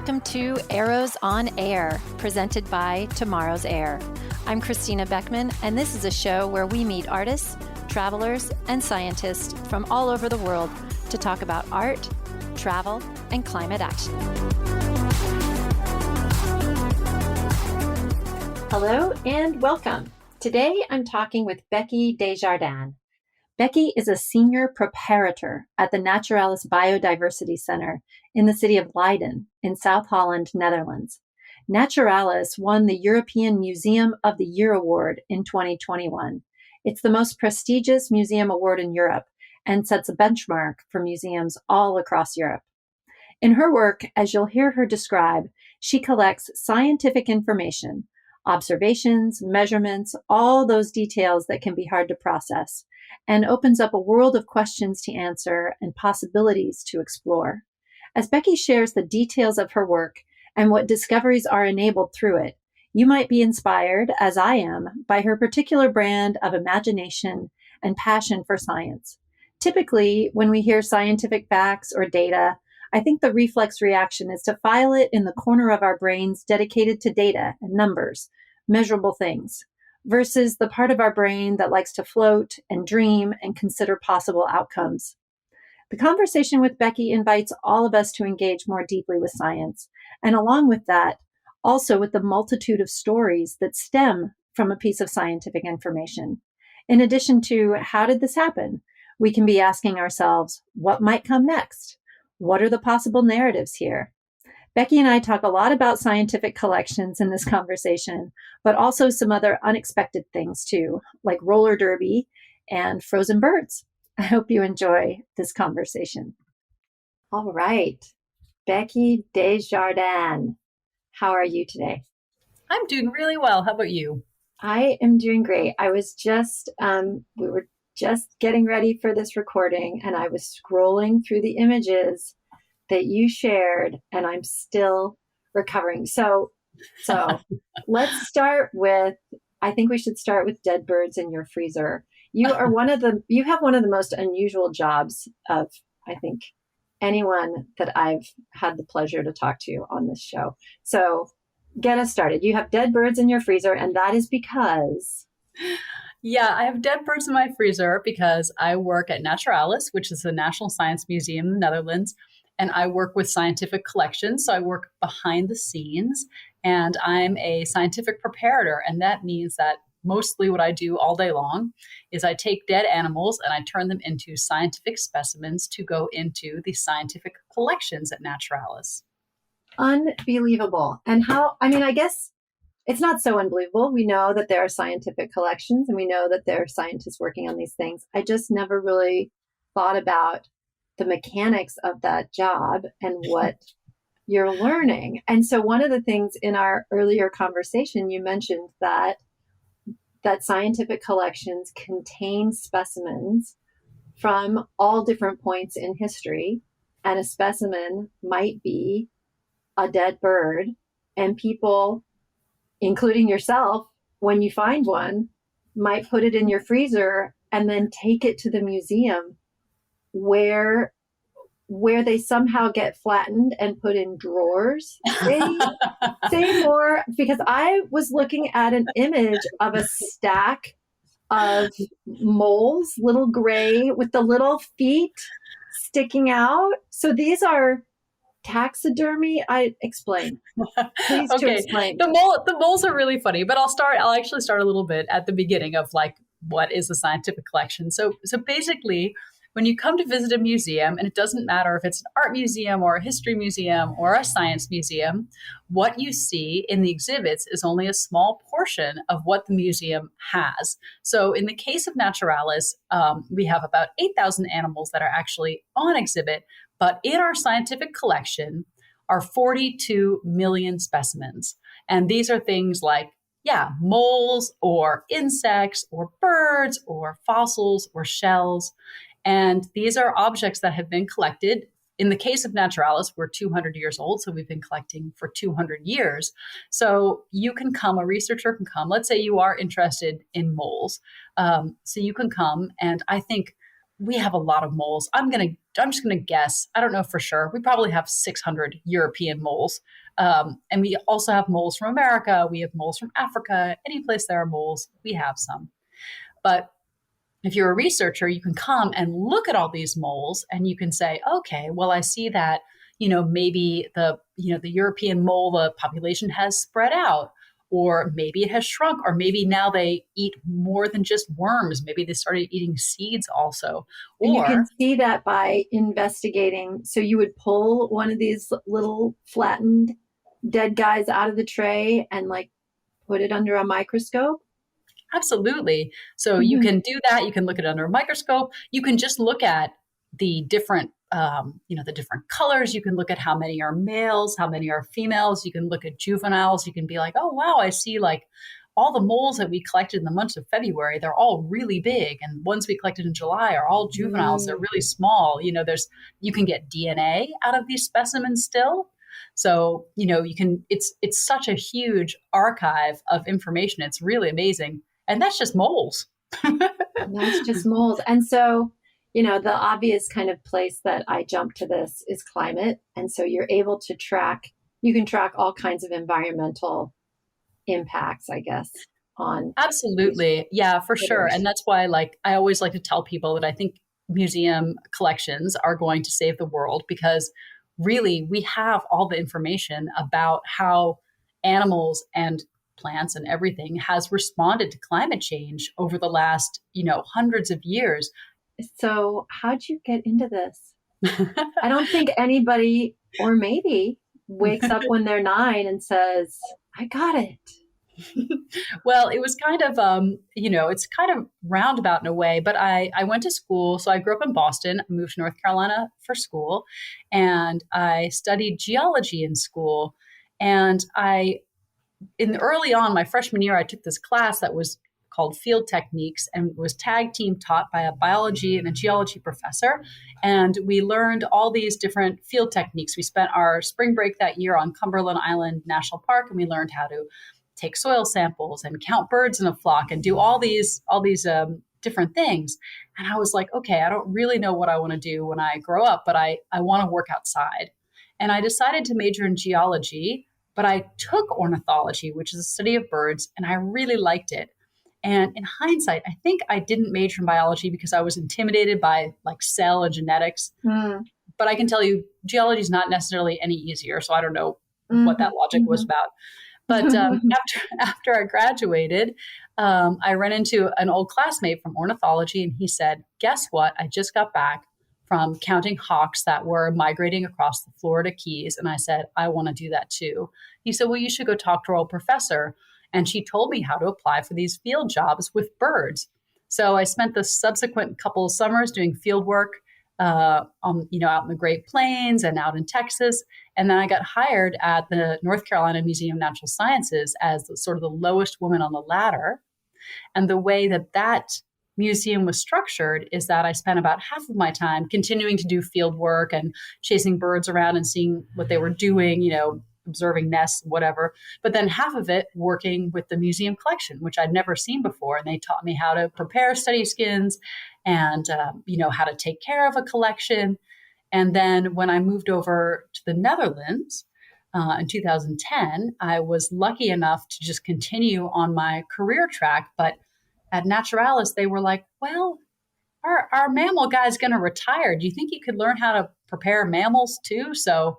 welcome to Arrows on Air, presented by Tomorrow's Air. I'm Christina Beckman, and this is a show where we meet artists, travelers, and scientists from all over the world to talk about art, travel, and climate action. Hello and welcome. Today I'm talking with Becky Desjardins. Becky is a Senior Preparator at the Naturalis Biodiversity Center in the city of Leiden in South Holland, Netherlands. Naturalis won the European Museum of the Year Award in 2021. It's the most prestigious museum award in Europe and sets a benchmark for museums all across Europe. In her work, as you'll hear her describe, she collects scientific information, observations, measurements, all those details that can be hard to process, and opens up a world of questions to answer and possibilities to explore. As Becky shares the details of her work and what discoveries are enabled through it, you might be inspired, as I am, by her particular brand of imagination and passion for science. Typically, when we hear scientific facts or data, I think the reflex reaction is to file it in the corner of our brains dedicated to data and numbers, measurable things, versus the part of our brain that likes to float and dream and consider possible outcomes. The conversation with Becky invites all of us to engage more deeply with science, and along with that, also with the multitude of stories that stem from a piece of scientific information. In addition to how did this happen, we can be asking ourselves, what might come next? What are the possible narratives here? Becky and I talk a lot about scientific collections in this conversation, but also some other unexpected things too, like roller derby and frozen birds. I hope you enjoy this conversation. All right, Becky Desjardins, how are you today? I'm doing really well. How about you? I am doing great. I was just, we were just getting ready for this recording, and I was scrolling through the images that you shared, and I'm still recovering. So let's start with, I think we should start with dead birds in your freezer. You have one of the most unusual jobs of, I think, anyone that I've had the pleasure to talk to on this show. So get us started. You have dead birds in your freezer, and that is because... Yeah, I have dead birds in my freezer because I work at Naturalis, which is the National Science Museum in the Netherlands, and I work with scientific collections. So I work behind the scenes, and I'm a scientific preparator. And that means that mostly what I do all day long is I take dead animals and I turn them into scientific specimens to go into the scientific collections at Naturalis. Unbelievable. And I guess it's not so unbelievable. We know that there are scientific collections and we know that there are scientists working on these things. I just never really thought about the mechanics of that job and what you're learning. And so one of the things in our earlier conversation, you mentioned that scientific collections contain specimens from all different points in history, and a specimen might be a dead bird, and people, including yourself, when you find one, might put it in your freezer and then take it to the museum where they somehow get flattened and put in drawers. Say more, because I was looking at an image of a stack of moles, little gray, with the little feet sticking out. So these are taxidermy. Explain. Please Okay. explain. The moles are really funny, but I'll actually start a little bit at the beginning of like, what is a scientific collection? So basically, when you come to visit a museum, and it doesn't matter if it's an art museum or a history museum or a science museum, what you see in the exhibits is only a small portion of what the museum has. So in the case of Naturalis, we have about 8,000 animals that are actually on exhibit, but in our scientific collection are 42 million specimens. And these are things like, moles or insects or birds or fossils or shells. And these are objects that have been collected. In the case of Naturalis, we're 200 years old, so we've been collecting for 200 years. So you can come, a researcher can come. Let's say you are interested in moles. So you can come, and I think we have a lot of moles. I'm just gonna guess. I don't know for sure. We probably have 600 European moles, and we also have moles from America. We have moles from Africa. Any place there are moles, we have some. But if you're a researcher, you can come and look at all these moles, and you can say, okay, well, I see that maybe the European mole, the population has spread out, or maybe it has shrunk, or maybe now they eat more than just worms. Maybe they started eating seeds also. And you can Or see that by investigating. So you would pull one of these little flattened dead guys out of the tray and like put it under a microscope. absolutely. So you can do that. You can look at it under a microscope. You can just look at the different, the different colors. You can look at how many are males, how many are females. You can look at juveniles. You can be like, oh, wow, I see like all the moles that we collected in the month of February, they're all really big. And ones we collected in July are all juveniles. They're really small. You can get DNA out of these specimens still. So, it's such a huge archive of information. It's really amazing. And that's just moles. That's just moles. And so, the obvious kind of place that I jump to this is climate. And so you can track all kinds of environmental impacts, I guess, on. Absolutely. Yeah, for sure. And that's why I always like to tell people that I think museum collections are going to save the world, because really we have all the information about how animals and plants and everything has responded to climate change over the last, hundreds of years. So how'd you get into this? I don't think anybody, or maybe, wakes up when they're 9 and says, I got it. Well, it was kind of, it's kind of roundabout in a way, but I went to school. So I grew up in Boston, I moved to North Carolina for school, and I studied geology in school. And early on, my freshman year, I took this class that was called Field Techniques and was tag team taught by a biology and a geology professor. And we learned all these different field techniques. We spent our spring break that year on Cumberland Island National Park, and we learned how to take soil samples and count birds in a flock and do all these different things. And I was like, okay, I don't really know what I want to do when I grow up, but I want to work outside. And I decided to major in geology, but I took ornithology, which is the study of birds, and I really liked it. And in hindsight, I think I didn't major in biology because I was intimidated by like cell and genetics. But I can tell you, geology is not necessarily any easier. So I don't know what that logic was about. But after I graduated, I ran into an old classmate from ornithology, and he said, guess what? I just got back from counting hawks that were migrating across the Florida Keys. And I said, I want to do that too. He said, well, you should go talk to our old professor. And she told me how to apply for these field jobs with birds. So I spent the subsequent couple of summers doing field work out in the Great Plains and out in Texas. And then I got hired at the North Carolina Museum of Natural Sciences as sort of the lowest woman on the ladder. And the way that museum was structured is that I spent about half of my time continuing to do field work and chasing birds around and seeing what they were doing, observing nests, whatever. But then half of it working with the museum collection, which I'd never seen before. And they taught me how to prepare study skins and, how to take care of a collection. And then when I moved over to the Netherlands in 2010, I was lucky enough to just continue on my career track. But at Naturalis, they were like, well, our mammal guy's going to retire. Do you think you could learn how to prepare mammals too? So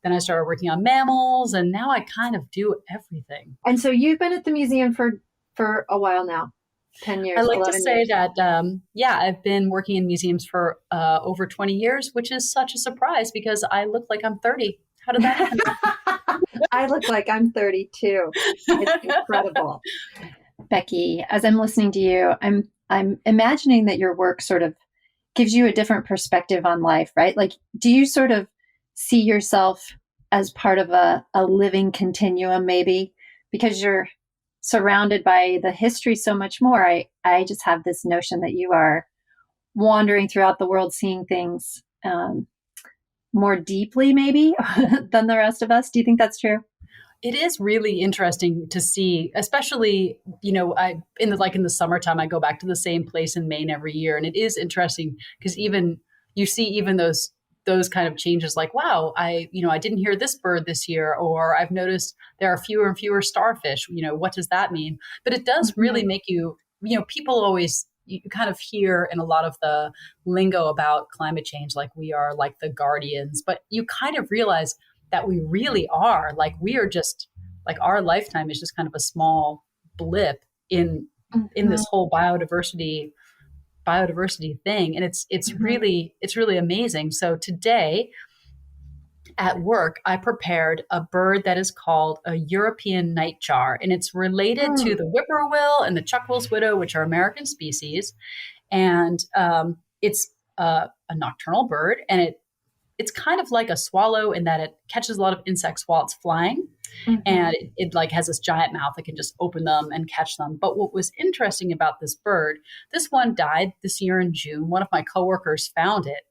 then I started working on mammals, and now I kind of do everything. And so you've been at the museum for a while now, 10 years. I like to say years. that, I've been working in museums for over 20 years, which is such a surprise because I look like I'm 30. How did that happen? I look like I'm 32. It's incredible. Becky, as I'm listening to you, I'm imagining that your work sort of gives you a different perspective on life, right? Like, do you sort of see yourself as part of a living continuum, maybe because you're surrounded by the history so much more? I just have this notion that you are wandering throughout the world, seeing things more deeply maybe than the rest of us. Do you think that's true? It is really interesting to see, especially, I in the summertime, I go back to the same place in Maine every year. And it is interesting because even you see even those kind of changes like, wow, I didn't hear this bird this year, or I've noticed there are fewer and fewer starfish. What does that mean? But it does really make people always, you kind of hear in a lot of the lingo about climate change, like we are like the guardians, but you kind of realize that we really are, like we are just like our lifetime is just kind of a small blip in Mhm. this whole biodiversity thing. And Mhm. it's really amazing. So today at work, I prepared a bird that is called a European nightjar, and it's related to Mm. the whippoorwill and the chuckwill's widow, which are American species. And it's a nocturnal bird, and it's kind of like a swallow in that it catches a lot of insects while it's flying, and Mhm. it like has this giant mouth that can just open them and catch them. But what was interesting about this bird, this one died this year in June. One of my coworkers found it,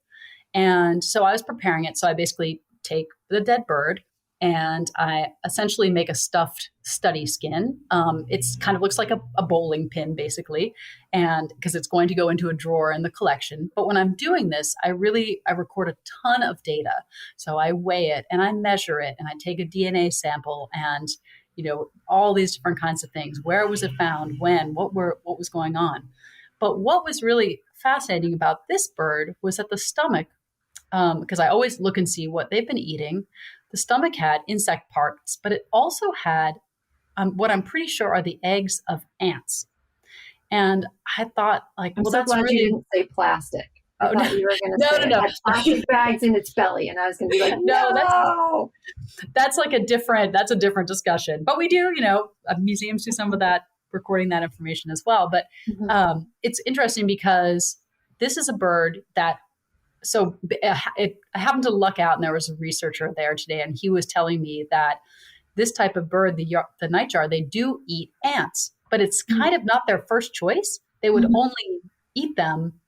and so I was preparing it. So I basically take the dead bird and I essentially make a stuffed study skin. It's kind of looks like a bowling pin, basically, and because it's going to go into a drawer in the collection. But when I'm doing this, I record a ton of data. So I weigh it and I measure it and I take a DNA sample and all these different kinds of things. Where was it found? When? What was going on? But what was really fascinating about this bird was that the stomach, because I always look and see what they've been eating. The stomach had insect parts, but it also had what I'm pretty sure are the eggs of ants. And I thought, like, I'm well, so that's glad you really, didn't say plastic. I oh, no, thought you were going to no, say it no, had plastic bags in its belly, and I was going to be like, no, no. that's like that's a different discussion. But we do, museums do some of that, recording that information as well. But Mhm. it's interesting because this is a bird that so I happened to luck out, and there was a researcher there today, and he was telling me that this type of bird, the nightjar, they do eat ants, but it's kind of not their first choice. They would Mhm. only eat them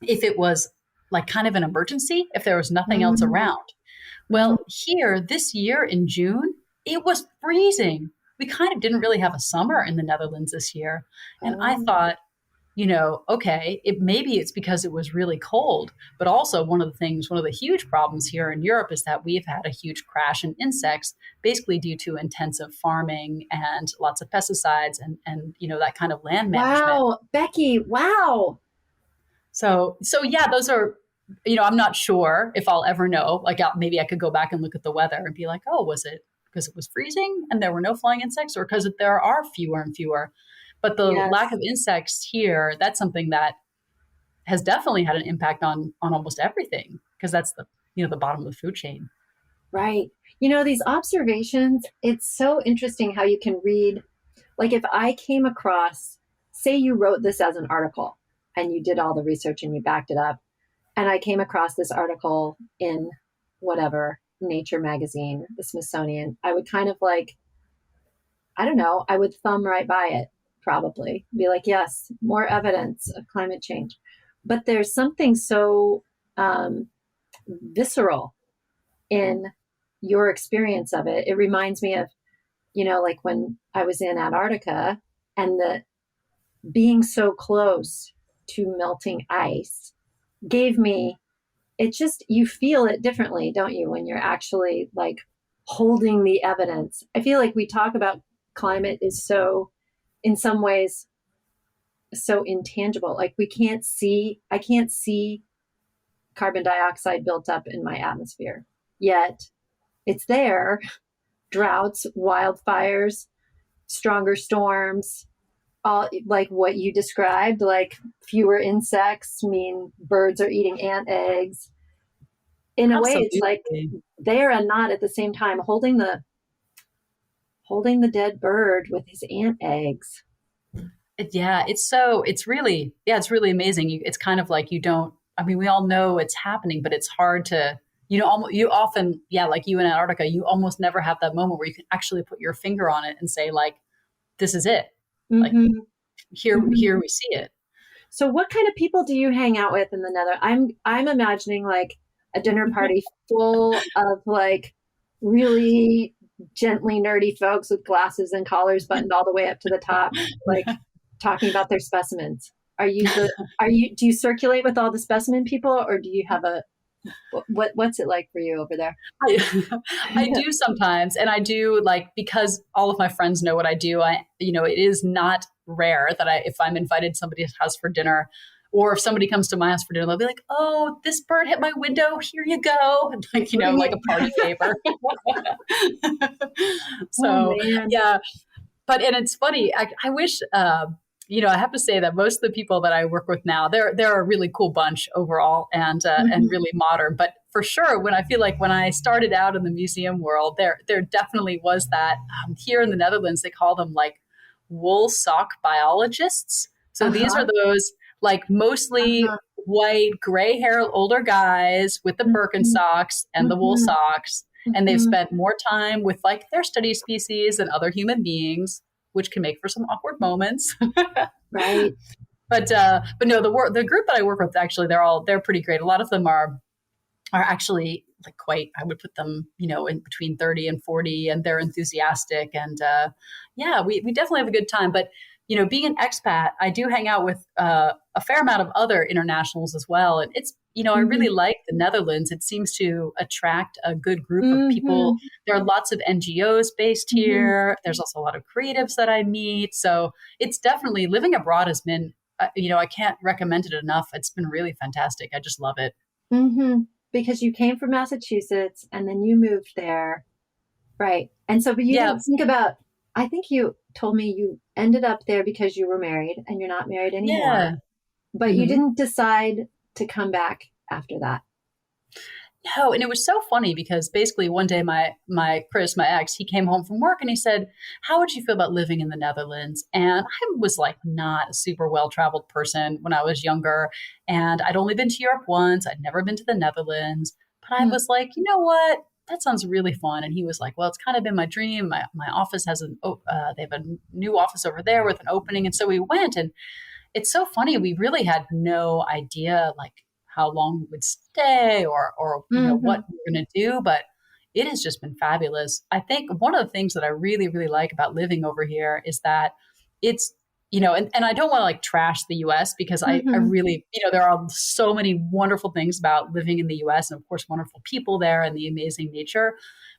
if it was like kind of an emergency, if there was nothing else Mhm. around. Well, here this year in June, it was freezing. We kind of didn't really have a summer in the Netherlands this year, and I Oh. thought, okay, maybe it's because it was really cold, but also one of the huge problems here in Europe is that we've had a huge crash in insects, basically due to intensive farming and lots of pesticides and that kind of land management. Wow, Becky, wow. So yeah, those are, I'm not sure if I'll ever know. Like maybe I could go back and look at the weather and be like, oh, was it because it was freezing and there were no flying insects, or because there are fewer and fewer? But the lack Yes, of insects here, that's something that has definitely had an impact on almost everything, because that's the bottom of the food chain. right. These observations, it's so interesting how you can read. Like, if I came across, say, you wrote this as an article and you did all the research and you backed it up, and I came across this article in whatever Nature magazine, the Smithsonian, I would kind of like, I don't know, I would thumb right by it, probably be like, yes, more evidence of climate change. But there's something so um, visceral in your experience of it. It reminds me of, like when I was in Antarctica and the being so close to melting ice gave me, it just, you feel it differently, don't you, when you're actually like holding the evidence. I feel like we talk about climate is so, in some ways, so intangible. Like I can't see carbon dioxide built up in my atmosphere, yet it's there. Droughts, wildfires, stronger storms, all like what you described, like fewer insects mean birds are eating ant eggs. In a way, it's like Absolutely. there and not at the same time, holding the dead bird with his ant eggs. Yeah, it's really amazing. It's kind of like you don't, I mean, we all know it's happening, but it's hard to, you often, yeah, like you in Antarctica, you almost never have that moment where you can actually put your finger on it and say, like, this is it. Like, Mm-hmm. here Mm-hmm. we see it. So, what kind of people do you hang out with in the Nether? I'm imagining like a dinner party full of like really. gently nerdy folks with glasses and collars buttoned all the way up to the top, like talking about their specimens. Do you circulate with all the specimen people, or do you have what's it like for you over there? I do sometimes, and I do like because all of my friends know what I do. It is not rare that if I'm invited to somebody's house for dinner, or if somebody comes to my house for dinner, they'll be like, "Oh, this bird hit my window. Here you go," and like a party favor. Oh So man. yeah, and it's funny. I wish. I have to say that most of the people that I work with now, they're a really cool bunch overall, and really modern. But for sure, when I started out in the museum world, there definitely was that. Here in the Netherlands, they call them like wool sock biologists. So these are those like mostly white, gray hair, older guys with the Birkenstocks and the wool socks, and they've spent more time with like their study species and other human beings, which can make for some awkward moments. Right. But no, the group that I work with, actually, they're pretty great. A lot of them are actually like quite, I would put them, in between 30 and 40, and they're enthusiastic. And we definitely have a good time. But, being an expat, I do hang out with a fair amount of other internationals as well. And it's, I really like the Netherlands. It seems to attract a good group of people. There are lots of NGOs based here. There's also a lot of creatives that I meet. So it's definitely, living abroad has been, I can't recommend it enough. It's been really fantastic. I just love it. Because you came from Massachusetts and then you moved there. Right. And so, but you didn't think about, I think you told me you ended up there because you were married and you're not married anymore. Yeah. But you didn't decide to come back after that. No, and it was so funny because basically one day my Chris, my ex, he came home from work and he said, "How would you feel about living in the Netherlands?" And I was like not a super well-traveled person when I was younger, and I'd only been to Europe once. I'd never been to the Netherlands, but I was like, you know what? That sounds really fun. And he was like, "Well, it's kind of been my dream. My office has they have a new office over there with an opening." And so we went, and it's so funny. We really had no idea like how long we would stay or what we were going to do, but it has just been fabulous. I think one of the things that I really, really like about living over here is that it's, and I don't want to like trash the US because I really, there are so many wonderful things about living in the US and of course, wonderful people there and the amazing nature.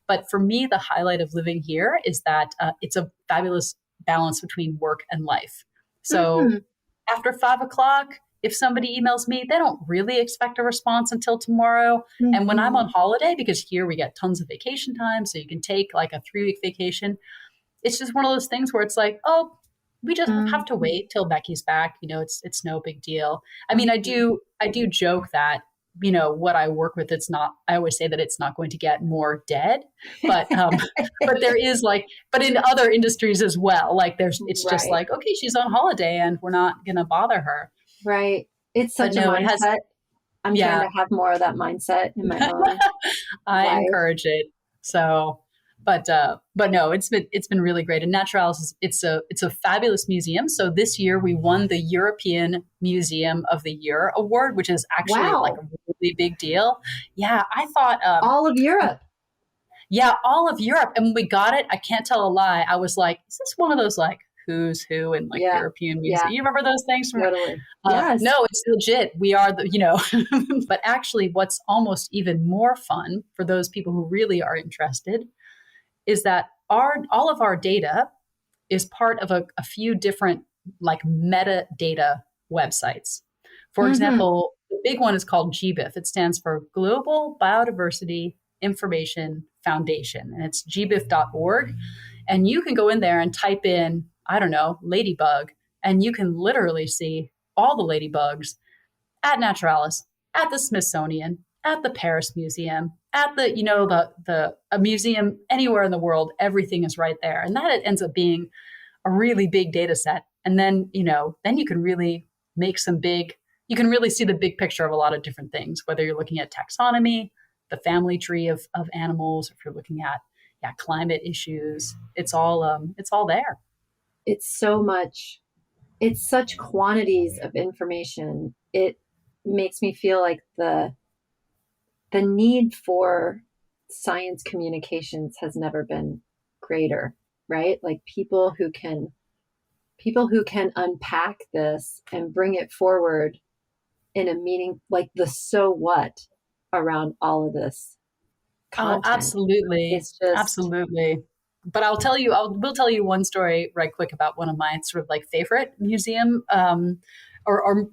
But for me, the highlight of living here is that it's a fabulous balance between work and life. So after 5 o'clock, if somebody emails me, they don't really expect a response until tomorrow. And when I'm on holiday, because here we get tons of vacation time, so you can take like a 3-week vacation. It's just one of those things where it's like, oh, we just have to wait till Becky's back. It's no big deal. I mean, I do joke that, what I work with, I always say that it's not going to get more dead, but there is but in other industries as well, like it's just like, okay, she's on holiday and we're not going to bother her. Right. It's such a mindset. I'm trying to have more of that mindset in my own I encourage it. So, but no, it's been really great. And Naturalis it's a fabulous museum. So this year we won the European Museum of the Year award, which is actually like a really big deal. Yeah, I thought all of Europe. Yeah, all of Europe. And when we got it, I can't tell a lie. I was like, is this one of those like who's who in like European music? You remember those things? Totally. Yes. No, it's legit. We are but actually what's almost even more fun for those people who really are interested is that all of our data is part of a few different like metadata websites. For example, the big one is called GBIF. It stands for Global Biodiversity Information Foundation, and it's gbif.org. And you can go in there and type in, I don't know, ladybug, and you can literally see all the ladybugs at Naturalis, at the Smithsonian, at the Paris Museum, at a museum anywhere in the world. Everything is right there. And that ends up being a really big data set. And then, then you can really you can really see the big picture of a lot of different things, whether you're looking at taxonomy, the family tree of animals, if you're looking at climate issues, it's all there. It's such quantities of information. It makes me feel like the need for science communications has never been greater, right? Like people who can unpack this and bring it forward in a meaning, like the so what around all of this Oh, content. absolutely. It's just, Absolutely. But will tell you one story right quick about one of my sort of like favorite museum or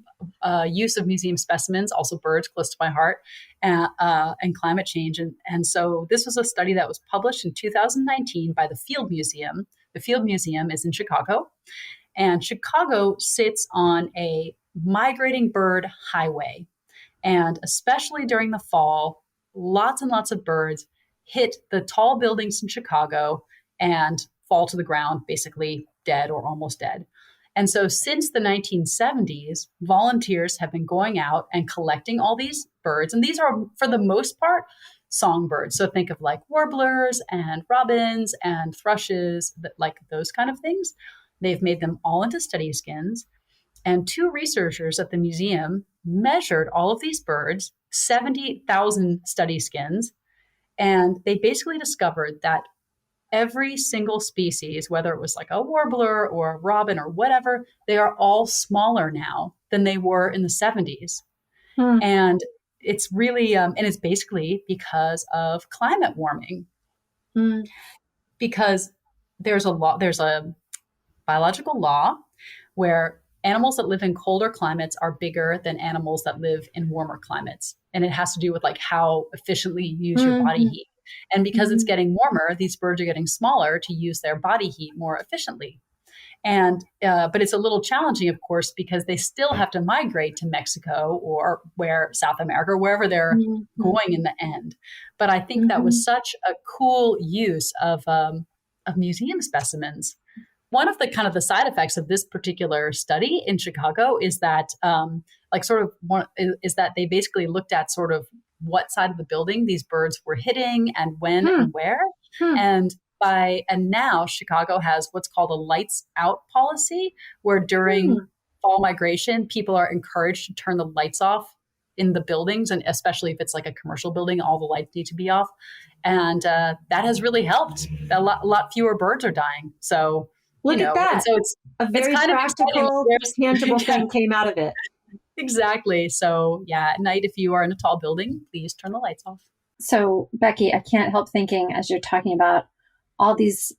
use of museum specimens, also birds close to my heart, and climate change. And so this was a study that was published in 2019 by the Field Museum. The Field Museum is in Chicago, and Chicago sits on a migrating bird highway. And especially during the fall, lots and lots of birds hit the tall buildings in Chicago and fall to the ground, basically dead or almost dead. And so since the 1970s, volunteers have been going out and collecting all these birds. And these are, for the most part, songbirds. So think of like warblers and robins and thrushes, like those kind of things. They've made them all into study skins. And two researchers at the museum measured all of these birds, 70,000 study skins, and they basically discovered that every single species, whether it was like a warbler or a robin or whatever, they are all smaller now than they were in the 70s. hmm, And it's really, and it's basically because of climate warming, hmm, because there's a biological law where animals that live in colder climates are bigger than animals that live in warmer climates. And it has to do with like how efficiently you use your body hmm, heat. And because it's getting warmer, these birds are getting smaller to use their body heat more efficiently. And but it's a little challenging, of course, because they still have to migrate to Mexico or where South America, wherever they're going in the end. But I think that was such a cool use of museum specimens. One of the kind of the side effects of this particular study in Chicago is that is that they basically looked at sort of what side of the building these birds were hitting and when hmm, and where. hmm, And now Chicago has what's called a lights out policy, where during hmm. fall migration, people are encouraged to turn the lights off in the buildings, and especially if it's like a commercial building, all the lights need to be off. And that has really helped. A lot fewer birds are dying. So Look at and that. so A it's very kind of exciting. practical, tangible Yeah, thing came out of it. exactly. So yeah, at night, if you are in a tall building, please turn the lights off. So, Becky, I can't help thinking as you're talking about all these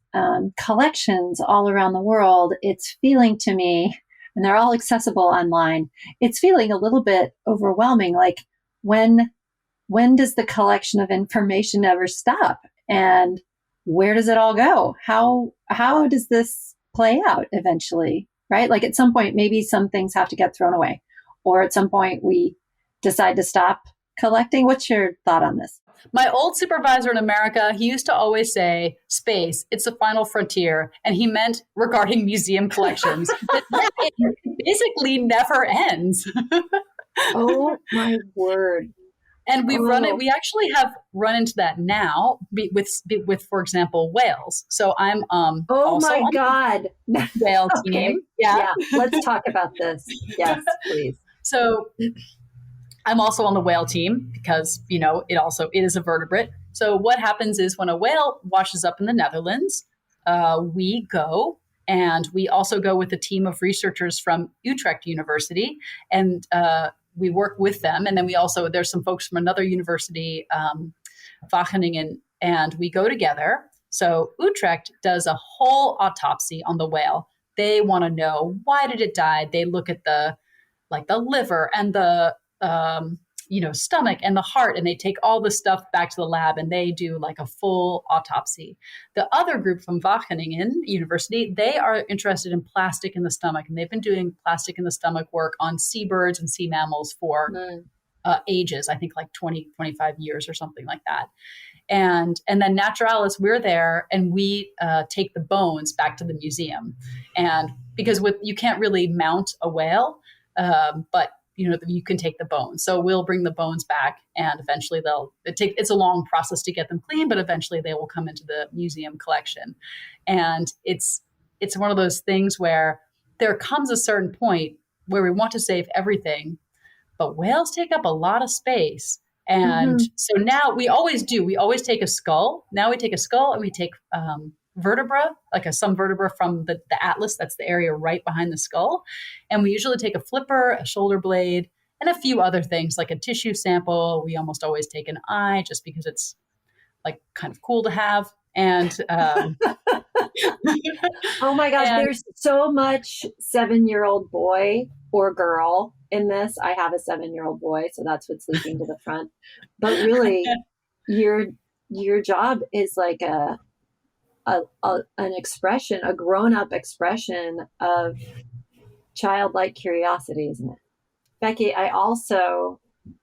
collections all around the world, it's feeling to me, and they're all accessible online, it's feeling a little bit overwhelming. Like when when does the collection of information ever stop? And where does it all go? How does this play out eventually? Right? Like at some point, maybe some things have to get thrown away, or at some point we decide to stop collecting. What's your thought on this? My old supervisor in America, he used to always say, space, it's the final frontier. And he meant regarding museum collections. But yeah, it basically never ends. Oh my word. And Oh, we actually have run into that now with, for example, whales. So I'm oh also my on God. the whale team. Okay. Yeah. Yeah. Let's talk about this. Yes, please. So I'm also on the whale team because, it is a vertebrate. So what happens is when a whale washes up in the Netherlands, we go and we also go with a team of researchers from Utrecht University, and we work with them. And then there's some folks from another university, Wageningen, and we go together. So Utrecht does a whole autopsy on the whale. They want to know, why did it die? They look at the liver and the stomach and the heart, and they take all the stuff back to the lab and they do like a full autopsy. The other group from Wageningen University, they are interested in plastic in the stomach, and they've been doing plastic in the stomach work on seabirds and sea mammals for Mm. ages, I think like 20, 25 years or something like that. And then Naturalis, we're there and we take the bones back to the museum. And because you can't really mount a whale, but you can take the bones. So we'll bring the bones back, and eventually it's a long process to get them clean, but eventually they will come into the museum collection. And it's one of those things where there comes a certain point where we want to save everything, but whales take up a lot of space. And Mhm. so now we always take a skull. Now we take a skull and we take vertebra, like some vertebra from the atlas. That's the area right behind the skull. And we usually take a flipper, a shoulder blade, and a few other things like a tissue sample. We almost always take an eye just because it's like kind of cool to have. And Oh my gosh, and there's so much 7-year-old boy or girl in this. I have a 7-year-old boy, so that's what's leaping to the front. But really, your your job is like an expression, a grown-up expression of childlike curiosity, isn't it? Becky, I also,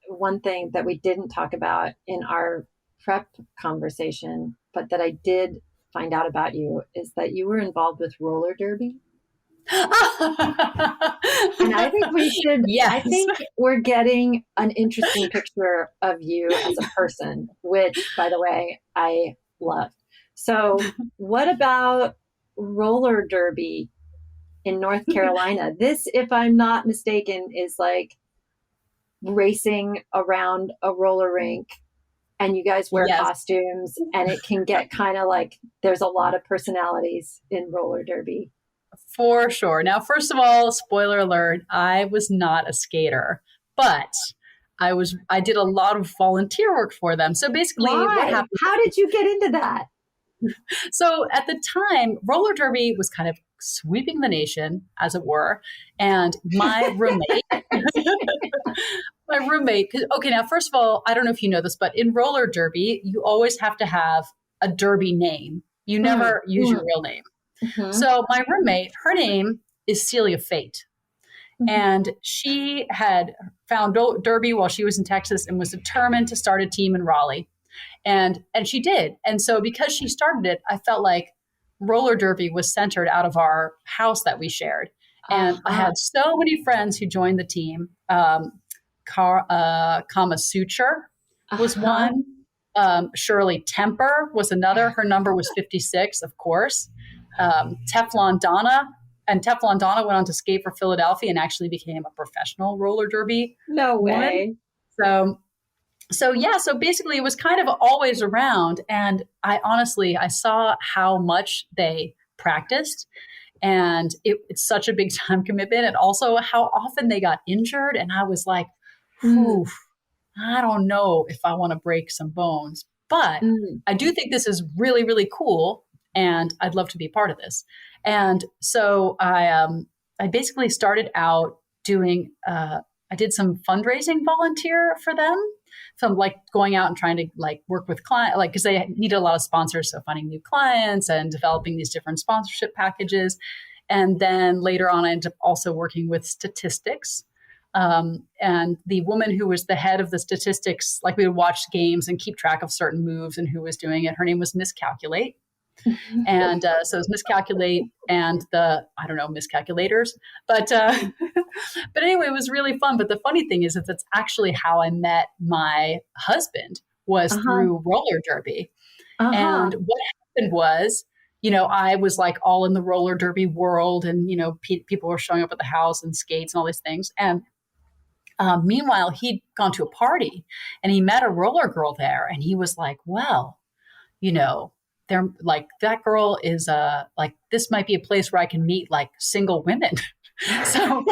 one thing that we didn't talk about in our prep conversation, but that I did find out about you is that you were involved with roller derby. And I think I yes. think we're getting an interesting picture of you as a person, which, by the way, I love. So, what about roller derby in North Carolina? This, if I'm not mistaken, is like racing around a roller rink and you guys wear Yes. costumes and it can get kind of like there's a lot of personalities in roller derby. For sure. Now, first of all, spoiler alert, I was not a skater, but I did a lot of volunteer work for them. So basically what Why? happened, How did you get into that? so at the time, roller derby was kind of sweeping the nation, as it were. And my roommate, okay, now, first of all, I don't know if you know this, but in roller derby, you always have to have a derby name. You never use your real name. Mm-hmm. So my roommate, her name is Celia Fate. And she had found derby while she was in Texas and was determined to start a team in Raleigh. And she did. And so because she started it, I felt like roller derby was centered out of our house that we shared. And I had so many friends who joined the team. Kama Suture was one. Shirley Temper was another. Her number was 56, of course. Teflon Donna. And Teflon Donna went on to skate for Philadelphia and actually became a professional roller derby way. woman. So basically it was kind of always around. And I saw how much they practiced. And it's such a big time commitment. And also how often they got injured. And I was like, oof, I don't know if I want to break some bones. But I do think this is really, really cool. And I'd love to be a part of this. And so I basically started out doing, I did some fundraising volunteer for them. So I'm like going out and trying to like work with clients, like, because they needed a lot of sponsors. So finding new clients and developing these different sponsorship packages. And then later on, I ended up also working with statistics. And the woman who was the head of the statistics, like we would watch games and keep track of certain moves and who was doing it. Her name was Miscalculate. And so it was Miscalculate and Miscalculators. But anyway, it was really fun. But the funny thing is that that's actually how I met my husband was through roller derby. And what happened was, I was like all in the roller derby world and, people were showing up at the house and skates and all these things. And meanwhile, he'd gone to a party and he met a roller girl there. And he was like, well, they're like, that girl is like, this might be a place where I can meet like single women. So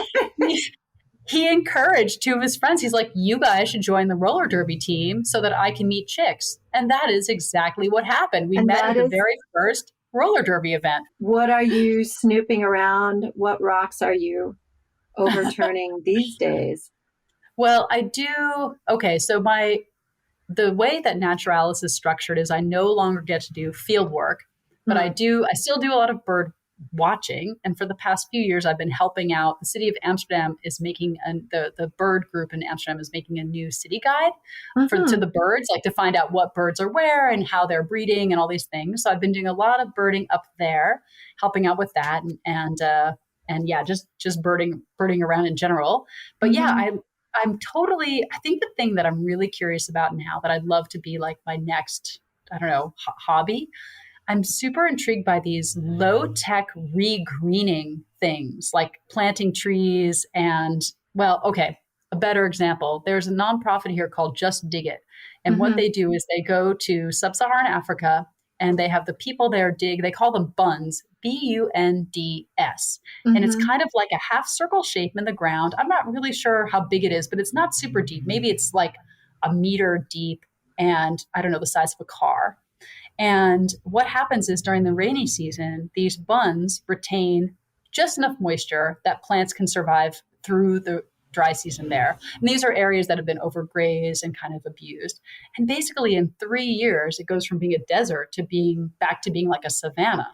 he encouraged two of his friends. He's like, you guys should join the roller derby team so that I can meet chicks. And that is exactly what happened. We met at the very first roller derby event. What are you snooping around? What rocks are you overturning these days? Well, I do. Okay. So the way that Naturalis is structured is I no longer get to do field work, but I still do a lot of bird watching. And for the past few years, I've been helping out. The city of Amsterdam is making, the bird group in Amsterdam is making a new city guide to the birds, like to find out what birds are where and how they're breeding and all these things. So I've been doing a lot of birding up there, helping out with that. And yeah, just birding around in general. But yeah, I think the thing that I'm really curious about now that I'd love to be like my next, hobby, I'm super intrigued by these low tech regreening things like planting trees and, a better example, there's a nonprofit here called Just Dig It. And what they do is they go to sub-Saharan Africa and they have the people there dig. They call them bunds, bunds. And it's Mm-hmm. kind of like a half circle shape in the ground. I'm not really sure how big it is, but it's not super deep. Maybe it's like a meter deep and I don't know, the size of a car. And what happens is during the rainy season, these bunds retain just enough moisture that plants can survive through the dry season there. And these are areas that have been overgrazed and kind of abused. And basically in 3 years, it goes from being a desert to being back to being like a savanna.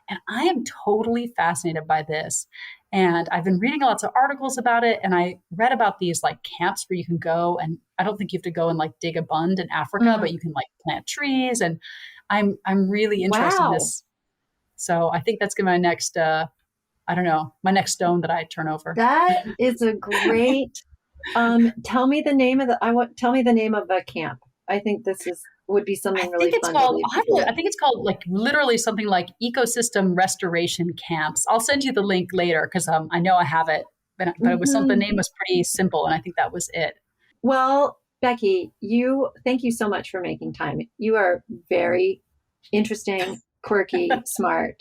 And I am totally fascinated by this. And I've been reading lots of articles about it. And I read about these like camps where you can go, and I don't think you have to go and like dig a bund in Africa, Mm. but you can like plant trees. And I'm really interested in Wow. this. So I think that's gonna be my next I don't know, my next stone that I turn over. That is a great tell me the name of tell me the name of the camp. I think this is would be I something think really it's fun to called leave people with. I think it's called like literally something like ecosystem restoration camps. I'll send you the link later because I know I have it, but it was something, the Hmm. name was pretty simple and I think that was it. Well, Becky, you thank you so much for making time. You are very interesting, quirky, smart.